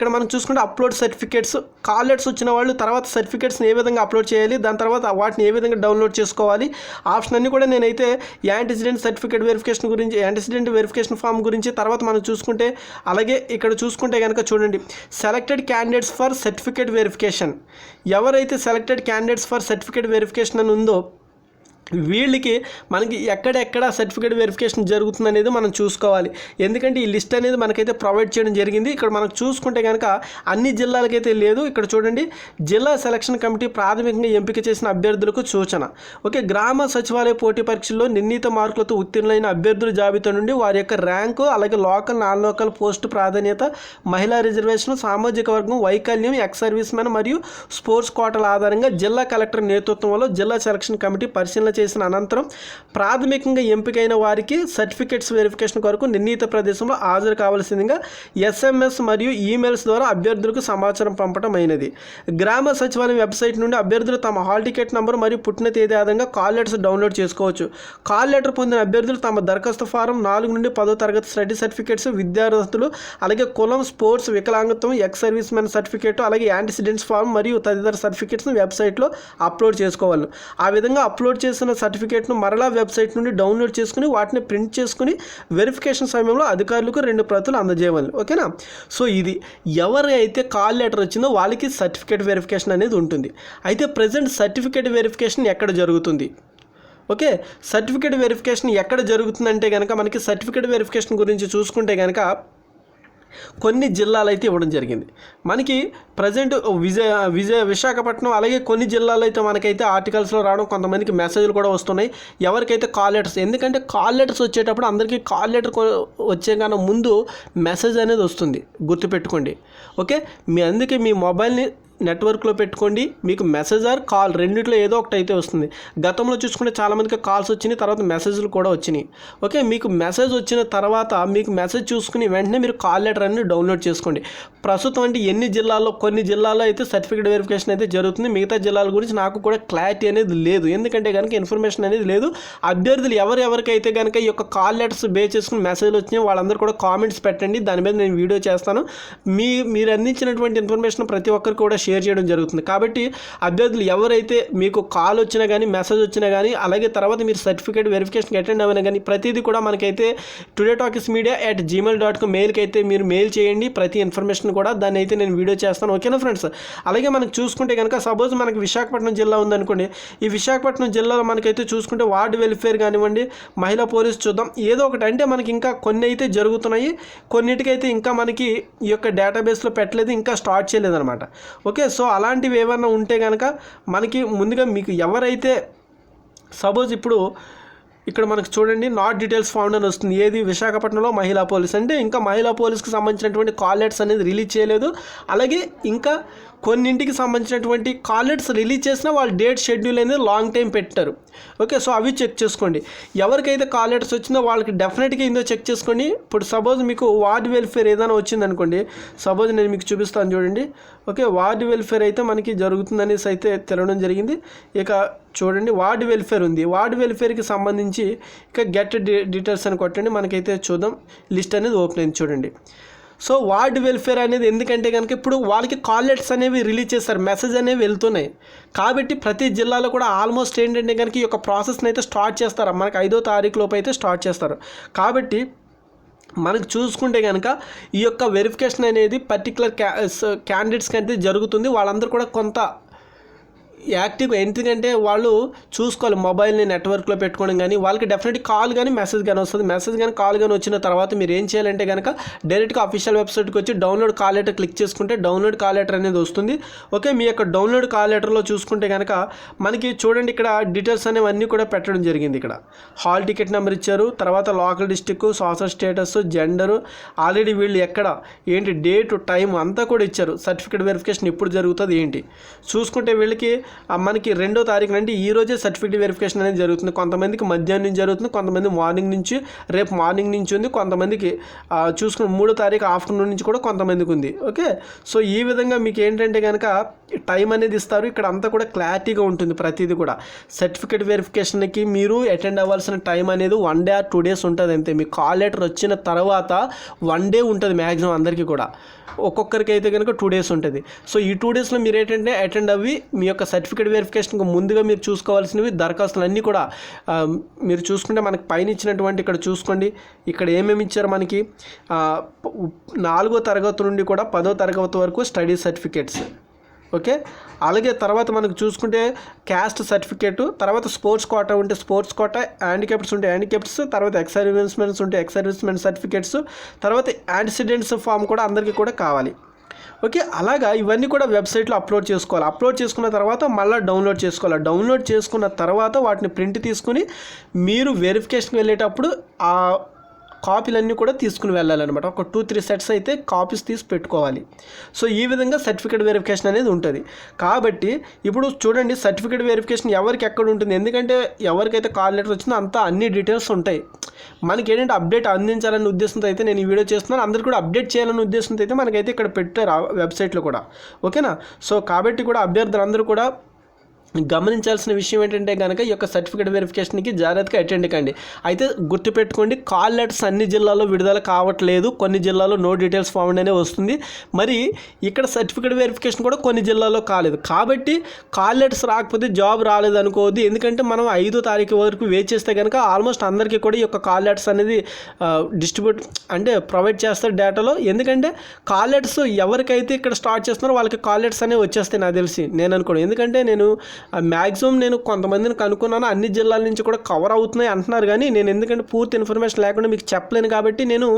ఇక్కడ మనం చూసుకుంటే అప్లోడ్ సర్టిఫికేట్స్, కాల్ లెటర్స్ వచ్చిన వాళ్ళు తర్వాత సర్టిఫికేట్స్ని ఏ విధంగా అప్లోడ్ చేయాలి, దాని తర్వాత వాటిని ఏ విధంగా డౌన్లోడ్ చేసుకోవాలి, ఆప్షన్ అన్నీ కూడా నేనైతే యాంటిసిడెంట్ సర్టిఫికేట్ వెరిఫికేషన్ గురించి, యాంటిసిడెంట్ వెరిఫికేషన్ ఫామ్ గురించి తర్వాత మనం చూసుకుంటే, అలాగే ఇక్కడ చూసుకుంటే కనుక చూడండి selected candidates for certificate verification, ఎవరైతే selected candidates for certificate verification అని ఉందో వీళ్ళకి మనకి ఎక్కడెక్కడ సర్టిఫికేట్ వెరిఫికేషన్ జరుగుతుంది అనేది మనం చూసుకోవాలి. ఎందుకంటే ఈ లిస్ట్ అనేది మనకైతే ప్రొవైడ్ చేయడం జరిగింది. ఇక్కడ మనం చూసుకుంటే కనుక అన్ని జిల్లాలకైతే లేదు. ఇక్కడ చూడండి జిల్లా సెలక్షన్ కమిటీ ప్రాథమికంగా ఎంపిక చేసిన అభ్యర్థులకు సూచన. ఓకే, గ్రామ సచివాలయ పోటీ పరీక్షల్లో నిర్ణీత మార్కులతో ఉత్తీర్ణులైన అభ్యర్థుల జాబితా నుండి వారి యొక్క ర్యాంకు, అలాగే లోకల్ నాన్ లోకల్ పోస్టు ప్రాధాన్యత, మహిళా రిజర్వేషన్, సామాజిక వర్గం, వైకల్యం, ఎక్స్ సర్వీస్ మెన్ మరియు స్పోర్ట్స్ కోటాల ఆధారంగా జిల్లా కలెక్టర్ నేతృత్వంలో జిల్లా సెలక్షన్ కమిటీ పరిశీలన చేసిన అనంతరం ప్రాథమికంగా ఎంపికైన వారికి సర్టిఫికేట్స్ వెరిఫికేషన్ కొరకు నిర్ణీత ప్రదేశంలో హాజరు కావాల్సిందిగా SMS మరియు ఈమెయిల్స్ ద్వారా అభ్యర్థులకు సమాచారం పంపడం అయినది. గ్రామ సచివాలయం వెబ్సైట్ నుండి అభ్యర్థులు తమ హాల్ టికెట్ నంబర్ మరియు పుట్టిన తేదీ ఆధారంగా కాల్ లెటర్స్ డౌన్లోడ్ చేసుకోవచ్చు. కాల్ లెటర్ పొందిన అభ్యర్థులు తమ దరఖాస్తు ఫారం 4 నుండి 10వ తరగతి స్టడీ సర్టిఫికేట్స్, విద్యార్థులు అలాగే కులం, స్పోర్ట్స్, వికలాంగత్వం, ఎక్స్ సర్వీస్ మెన్ సర్టిఫికేట్, అలాగే యాంటిసిడెంట్స్ ఫామ్ మరియు తదితర సర్టిఫికేట్స్ని వెబ్సైట్లో అప్లోడ్ చేసుకోవాలి. ఆ విధంగా అప్లోడ్ చేసిన సర్టిఫికేట్ను మరలా వెబ్సైట్ నుండి డౌన్లోడ్ చేసుకుని వాటిని ప్రింట్ చేసుకుని వెరిఫికేషన్ సమయంలో అధికారులకు 2 ప్రతులు అందజేయాలి. ఓకేనా? సో ఇది ఎవరైతే కాల్ లెటర్ వచ్చిందో వాళ్ళకి సర్టిఫికేట్ వెరిఫికేషన్ అనేది ఉంటుంది. అయితే ప్రజెంట్ సర్టిఫికేట్ వెరిఫికేషన్ ఎక్కడ జరుగుతుంది? ఓకే, సర్టిఫికేట్ వెరిఫికేషన్ ఎక్కడ జరుగుతుందంటే కనుక మనకి సర్టిఫికేట్ వెరిఫికేషన్ గురించి చూసుకుంటే కనుక కొన్ని జిల్లాలు అయితే ఇవ్వడం జరిగింది. మనకి ప్రజెంట్ విశాఖపట్నం అలాగే కొన్ని జిల్లాలో అయితే మనకైతే ఆర్టికల్స్లో రావడం, కొంతమందికి మెసేజ్లు కూడా వస్తున్నాయి ఎవరికైతే కాల్ లెటర్స్. ఎందుకంటే కాల్ లెటర్స్ వచ్చేటప్పుడు అందరికీ కాల్ లెటర్ వచ్చే కన్నా ముందు మెసేజ్ అనేది వస్తుంది, గుర్తుపెట్టుకోండి. ఓకే, అందుకే మీ మొబైల్ని నెట్వర్క్లో పెట్టుకోండి, మీకు మెసేజ్ ఆర్ కాల్ రెండిట్లో ఏదో ఒకటి అయితే వస్తుంది. గతంలో చూసుకుంటే చాలామందికి కాల్స్ వచ్చినాయి, తర్వాత మెసేజ్లు కూడా వచ్చినాయి. ఓకే, మీకు మెసేజ్ వచ్చిన తర్వాత మీకు మెసేజ్ చూసుకుని వెంటనే మీరు కాల్ లెటర్ అనేది డౌన్లోడ్ చేసుకోండి. ప్రస్తుతం అంటే ఎన్ని జిల్లాల్లో, కొన్ని జిల్లాల్లో అయితే సర్టిఫికేట్ వెరిఫికేషన్ అయితే జరుగుతుంది. మిగతా జిల్లాల గురించి నాకు కూడా క్లారిటీ అనేది లేదు, ఎందుకంటే కనుక ఇన్ఫర్మేషన్ అనేది లేదు. అభ్యర్థులు ఎవరికైతే కనుక ఈ యొక్క కాల్ లెటర్స్ బేస్ చేసుకుని మెసేజ్లు వచ్చినాయి వాళ్ళందరూ కూడా కామెంట్స్ పెట్టండి, దాని మీద నేను వీడియో చేస్తాను. మీరు అందించినటువంటి ఇన్ఫర్మేషన్ ప్రతి ఒక్కరికి కూడా షేర్ చేయడం జరుగుతుంది. కాబట్టి అభ్యర్థులు ఎవరైతే మీకు కాల్ వచ్చినా కానీ, మెసేజ్ వచ్చినా కానీ, అలాగే తర్వాత మీరు సర్టిఫికేట్ వెరిఫికేషన్కి అటెండ్ అవ్వనా కానీ ప్రతిదీ కూడా మనకైతే todaytalksmedia@gmail.com మెయిల్కి అయితే మీరు మెయిల్ చేయండి. ప్రతి ఇన్ఫర్మేషన్ కూడా దాన్ని అయితే నేను వీడియో చేస్తాను. ఓకేనా ఫ్రెండ్స్? అలాగే మనకు చూసుకుంటే కనుక సపోజ్ మనకి విశాఖపట్నం జిల్లా ఉందనుకోండి, ఈ విశాఖపట్నం జిల్లాలో మనకైతే చూసుకుంటే వార్డు వెల్ఫేర్ కానివ్వండి, మహిళా పోలీస్ చూద్దాం, ఏదో ఒకటి. అంటే మనకి ఇంకా కొన్ని అయితే జరుగుతున్నాయి, కొన్నిటికైతే ఇంకా మనకి ఈ యొక్క డేటాబేస్లో పెట్టలేదు, ఇంకా స్టార్ట్ చేయలేదన్నమాట. ఓకే, సో అలాంటివి ఏమైనా ఉంటే కనుక మనకి ముందుగా మీకు ఎవరైతే సపోజ్ ఇప్పుడు ఇక్కడ మనకు చూడండి నాట్ డీటెయిల్స్ ఫౌండ్ అని వస్తుంది. ఏది? విశాఖపట్నంలో మహిళా పోలీస్. అంటే ఇంకా మహిళా పోలీస్కి సంబంధించినటువంటి కాల్ లెటర్స్ అనేది రిలీజ్ చేయలేదు. అలాగే ఇంకా కొన్నింటికి సంబంధించినటువంటి కాల్ లెటర్స్ రిలీజ్ చేసినా వాళ్ళు డేట్ షెడ్యూల్ అనేది లాంగ్ టైం పెట్టారు. ఓకే, సో అవి చెక్ చేసుకోండి. ఎవరికైతే కాల్ లెటర్స్ వచ్చిందో వాళ్ళకి డెఫినెట్గా ఇందో చెక్ చేసుకోండి. ఇప్పుడు సపోజ్ మీకు వార్డ్ వెల్ఫేర్ ఏదైనా వచ్చిందనుకోండి, సపోజ్ నేను మీకు చూపిస్తాను చూడండి. ఓకే, వార్డ్ వెల్ఫేర్ అయితే మనకి జరుగుతుందనేసి అయితే తెలవడం జరిగింది. ఇక చూడండి వార్డ్ వెల్ఫేర్ ఉంది. వార్డ్ వెల్ఫేర్కి సంబంధించి ఇక గెట్ డీటెయిల్స్ అని కొట్టండి, మనకైతే చూద్దాం లిస్ట్ అనేది ఓపెన్ అయింది చూడండి. సో వార్డ్ వెల్ఫేర్ అనేది ఎందుకంటే కనుక ఇప్పుడు వాళ్ళకి కాల్ లెటర్స్ అనేవి రిలీజ్ చేస్తారు, మెసేజ్ అనేవి వెళ్తున్నాయి. కాబట్టి ప్రతి జిల్లాలో కూడా ఆల్మోస్ట్ ఏంటంటే కనుక ఈ యొక్క ప్రాసెస్ని అయితే స్టార్ట్ చేస్తారు, మనకి 5వ తారీఖు లోపు అయితే స్టార్ట్ చేస్తారు. కాబట్టి మనకు చూసుకుంటే కనుక ఈ యొక్క వెరిఫికేషన్ అనేది పర్టికులర్ క్యాండిడేట్స్కి అయితే జరుగుతుంది. వాళ్ళందరూ కూడా కొంత యాక్టివ్గా, ఎందుకంటే వాళ్ళు చూసుకోవాలి మొబైల్ని నెట్వర్క్లో పెట్టుకోవడం కానీ, వాళ్ళకి డెఫినెట్గా కాల్ కానీ మెసేజ్ కానీ వస్తుంది. మెసేజ్ కానీ కాల్ కానీ వచ్చిన తర్వాత మీరు ఏం చేయాలంటే కనుక డైరెక్ట్గా అఫీషియల్ వెబ్సైట్కి వచ్చి డౌన్లోడ్ కాల్ లెటర్ క్లిక్ చేసుకుంటే డౌన్లోడ్ కాల్ లెటర్ అనేది వస్తుంది. ఓకే, మీ యొక్క డౌన్లోడ్ కాల్ లెటర్లో చూసుకుంటే కనుక మనకి చూడండి ఇక్కడ డీటెయిల్స్ అనేవన్నీ కూడా పెట్టడం జరిగింది. ఇక్కడ హాల్ టికెట్ నెంబర్ ఇచ్చారు, తర్వాత local district, social status, gender, already వీళ్ళు ఎక్కడ ఏంటి డేట్ టైం అంతా కూడా ఇచ్చారు. సర్టిఫికేట్ వెరిఫికేషన్ ఎప్పుడు జరుగుతుంది ఏంటి చూసుకుంటే వీళ్ళకి మనకి 2వ తారీఖు నుండి ఈ రోజే సర్టిఫికేట్ వెరిఫికేషన్ అనేది జరుగుతుంది. కొంతమందికి మధ్యాహ్నం నుంచి జరుగుతుంది, కొంతమంది మార్నింగ్ నుంచి, రేపు మార్నింగ్ నుంచి ఉంది, కొంతమందికి చూసుకుని 3వ తారీఖు ఆఫ్టర్నూన్ నుంచి కూడా కొంతమందికి ఉంది. ఓకే, సో ఈ విధంగా మీకు ఏంటంటే కనుక టైం అనేది ఇస్తారు. ఇక్కడ అంతా కూడా క్లారిటీగా ఉంటుంది ప్రతిదీ కూడా. సర్టిఫికేట్ వెరిఫికేషన్కి మీరు అటెండ్ అవ్వాల్సిన టైం అనేది 1 day or 2 days ఉంటుంది అంతే. మీ కాల్ లెటర్ వచ్చిన తర్వాత 1 day ఉంటుంది మ్యాక్సిమం అందరికీ కూడా. ఒక్కొక్కరికి అయితే కనుక 2 days ఉంటుంది. సో ఈ 2 daysలో మీరు ఏంటంటే అటెండ్ అవ్వి మీ యొక్క సర్టిఫికేట్ వెరిఫికేషన్కి ముందుగా మీరు చూసుకోవాల్సినవి దరఖాస్తులు అన్నీ కూడా మీరు చూసుకుంటే మనకి పైన ఇచ్చినటువంటి ఇక్కడ చూసుకోండి, ఇక్కడ ఏమేమి ఇచ్చారు మనకి 4వ తరగతి నుండి కూడా 10వ తరగతి వరకు స్టడీ సర్టిఫికేట్స్. ఓకే, అలాగే తర్వాత మనకు చూసుకుంటే క్యాస్ట్ సర్టిఫికేటు, తర్వాత స్పోర్ట్స్ కోటా ఉంటే స్పోర్ట్స్ కోటా, హ్యాండిక్యాప్డ్స్ ఉంటే హ్యాండిక్యాప్డ్స్, తర్వాత ఎక్స్ సర్వీస్మెన్స్ ఉంటే ఎక్స్ సర్వీస్మెన్ సర్టిఫికేట్స్, తర్వాత యాంటిసిడెంట్స్ ఫామ్ కూడా అందరికీ కూడా కావాలి. ఓకే, అలాగా ఇవన్నీ కూడా వెబ్సైట్లో అప్లోడ్ చేసుకోవాలి. అప్లోడ్ చేసుకున్న తర్వాత మళ్ళీ డౌన్లోడ్ చేసుకోవాలి. డౌన్లోడ్ చేసుకున్న తర్వాత వాటిని ప్రింట్ తీసుకుని మీరు వెరిఫికేషన్కి వెళ్ళేటప్పుడు ఆ కాపీలన్నీ కూడా తీసుకుని వెళ్ళాలన్నమాట. ఒక 2-3 sets అయితే కాపీస్ తీసి పెట్టుకోవాలి. సో ఈ విధంగా సర్టిఫికేట్ వెరిఫికేషన్ అనేది ఉంటుంది. కాబట్టి ఇప్పుడు చూడండి, సర్టిఫికేట్ వెరిఫికేషన్ ఎవరికి ఎక్కడ ఉంటుంది, ఎందుకంటే ఎవరికైతే కాల్ లెటర్ వచ్చిందో అంతా అన్ని డీటెయిల్స్ ఉంటాయి. మనకి ఏంటంటే అప్డేట్ అందించాలనే ఉద్దేశంతో అయితే నేను ఈ వీడియో చేస్తున్నాను. అందరికీ కూడా అప్డేట్ చేయాలనే ఉద్దేశంతో అయితే మనకైతే ఇక్కడ పెట్టారు వెబ్సైట్లో కూడా. ఓకేనా, సో కాబట్టి కూడా అభ్యర్థులందరూ కూడా గమనించాల్సిన విషయం ఏంటంటే కనుక ఈ యొక్క సర్టిఫికేట్ వెరిఫికేషన్కి జాగ్రత్తగా అటెండ్ కండి. అయితే గుర్తుపెట్టుకోండి, కాల్ లెటర్స్ అన్ని జిల్లాల్లో విడుదల కావట్లేదు, కొన్ని జిల్లాల్లో నో డీటెయిల్స్ ఫౌండ్ అనే వస్తుంది. మరి ఇక్కడ సర్టిఫికేట్ వెరిఫికేషన్ కూడా కొన్ని జిల్లాల్లో కాలేదు. కాబట్టి కాల్ లెటర్స్ రాకపోతే జాబ్ రాలేదు అనుకోవద్దు. ఎందుకంటే మనం 5వ తారీఖు వరకు వెయిట్ చేస్తే కనుక ఆల్మోస్ట్ అందరికీ కూడా ఈ యొక్క కాల్ లెటర్స్ అనేది డిస్ట్రిబ్యూట్ అంటే ప్రొవైడ్ చేస్తారు డేటాలో. ఎందుకంటే కాల్ లెటర్స్ ఎవరికైతే ఇక్కడ స్టార్ట్ చేస్తున్నారో వాళ్ళకి కాల్ లెటర్స్ అనేవి వచ్చేస్తాయి నాకు తెలిసి, నేను అనుకోను. ఎందుకంటే మ్యాక్సిమం నేను కొంతమందిని కనుక్కున్నాను, అన్ని జిల్లాల నుంచి కూడా కవర్ అవుతున్నాయి అంటున్నారు. కానీ నేను ఎందుకంటే పూర్తి ఇన్ఫర్మేషన్ లేకుండా మీకు చెప్పలేను. కాబట్టి నేను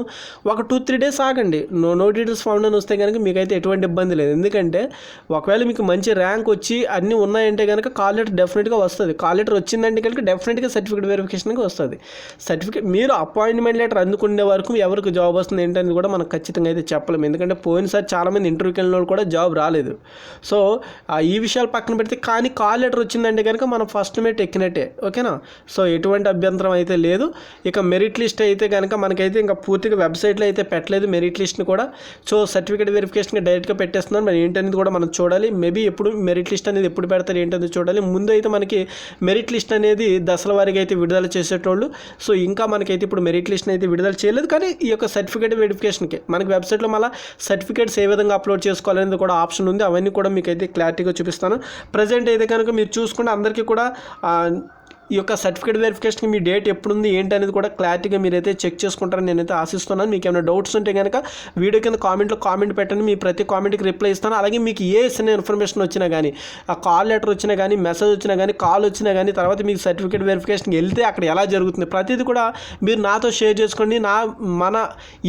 ఒక 2-3 days ఆగండి. నో డీటెయిల్స్ ఫౌండ్ అని వస్తే కనుక మీకైతే ఎటువంటి ఇబ్బంది లేదు. ఎందుకంటే ఒకవేళ మీకు మంచి ర్యాంక్ వచ్చి అన్నీ ఉన్నాయంటే కనుక కాల్ లెటర్ డెఫినెట్గా వస్తుంది. కాల్ లెటర్ వచ్చిందంటే కనుక డెఫినెట్గా సర్టిఫికేట్ వెరిఫికేషన్కి వస్తుంది. సర్టిఫికేట్ మీరు అపాయింట్మెంట్ లెటర్ అందుకునే వరకు ఎవరికి జాబ్ వస్తుంది ఏంటనేది కూడా మనం ఖచ్చితంగా అయితే చెప్పలేము. ఎందుకంటే పోయినసారి చాలామంది ఇంటర్వ్యూకి వెళ్ళిన వాళ్ళు కూడా జాబ్ రాలేదు. సో ఈ విషయాలు పక్కన పెడితే కానీ కాల్ లెటర్ వచ్చిందంటే కనుక మనం ఫస్ట్ మేట్ ఎక్కినట్టే. ఓకేనా, సో ఎటువంటి అభ్యంతరం అయితే లేదు. ఇక మెరిట్ లిస్ట్ అయితే కనుక మనకైతే ఇంకా పూర్తిగా వెబ్సైట్లో అయితే పెట్టలేదు మెరిట్ లిస్ట్ని కూడా. సో సర్టిఫికేట్ వెరిఫికేషన్కి డైరెక్ట్గా పెట్టేస్తున్నారు. మరి ఏంటనేది కూడా మనం చూడాలి. మేబీ ఎప్పుడు మెరిట్ లిస్ట్ అనేది ఎప్పుడు పెడతారు ఏంటనేది చూడాలి. ముందు అయితే మనకి మెరిట్ లిస్ట్ అనేది దశల వారీగా అయితే విడుదల చేసేటోళ్ళు. సో ఇంకా మనకైతే ఇప్పుడు మెరిట్ లిస్ట్ని అయితే విడుదల చేయలేదు. కానీ ఈ యొక్క సర్టిఫికేట్ వెరిఫికేషన్కి మనకి వెబ్సైట్లో మళ్ళీ సర్టిఫికేట్స్ ఏ విధంగా అప్లోడ్ చేసుకోవాలనేది కూడా ఆప్షన్ ఉంది. అవన్నీ కూడా మీకు అయితే క్లారిటీగా చూపిస్తాను. ప్రజెంట్ అయితే కనుక మీరు చూసుకుంటే అందరికీ కూడా ఈ యొక్క సర్టిఫికేట్ వెరిఫికేషన్కి మీ డేట్ ఎప్పుడుంది ఏంటి అనేది కూడా క్లారిటీగా మీరైతే చెక్ చేసుకుంటారని నేనైతే ఆశిస్తున్నాను. మీకు ఏమైనా డౌట్స్ ఉంటే కనుక వీడియో కింద కామెంట్ పెట్టండి. మీ ప్రతి కామెంట్కి రిప్లై ఇస్తాను. అలాగే మీకు ఏ చిన్న ఇన్ఫర్మేషన్ వచ్చినా కానీ, ఆ కాల్ లెటర్ వచ్చినా కానీ, మెసేజ్ వచ్చినా కానీ, కాల్ వచ్చినా కానీ, తర్వాత మీకు సర్టిఫికేట్ వెరిఫికేషన్కి వెళ్తే అక్కడ ఎలా జరుగుతుంది ప్రతిదీ కూడా మీరు నాతో షేర్ చేసుకోండి. మన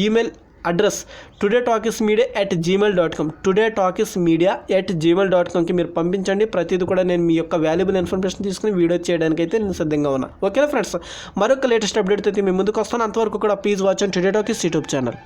ఈమెయిల్ అడ్రస్ todaytalkismedia@gmail.com todaytalkismedia@gmail.comకి మీరు పంపించండి. ప్రతిదీ కూడా నేను మీ యొక్క వాల్యుబుల్ ఇన్ఫర్మేషన్ తీసుకుని వీడియో చేయడానికైతే నేను సిద్ధంగా ఉన్నా. ఓకేనా ఫ్రెండ్స్, మరొక లేటెస్ట్ అప్డేట్ అయితే మీ ముందుకు వస్తాను. అంతవరకు కూడా please watch on today talkies YouTube channel.